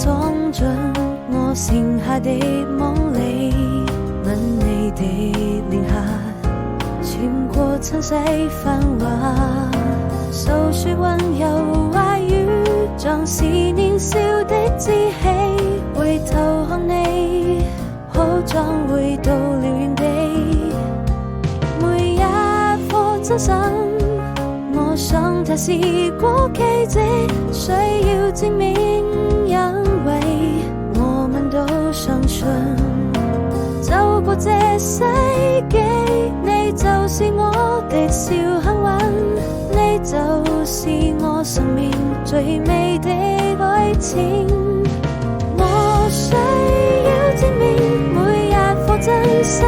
裝進我剩下的夢裡，吻你的臉頰，穿過塵世繁華，訴說溫柔話語，像是年少的志氣。回頭看你，好像回到了原地，每一顆真心，我想它是過奇蹟，需要證明，因為我們都相信，走過這世紀，你就是我的小幸運，你就是我生命最美的愛情。我需要證明每一顆真心，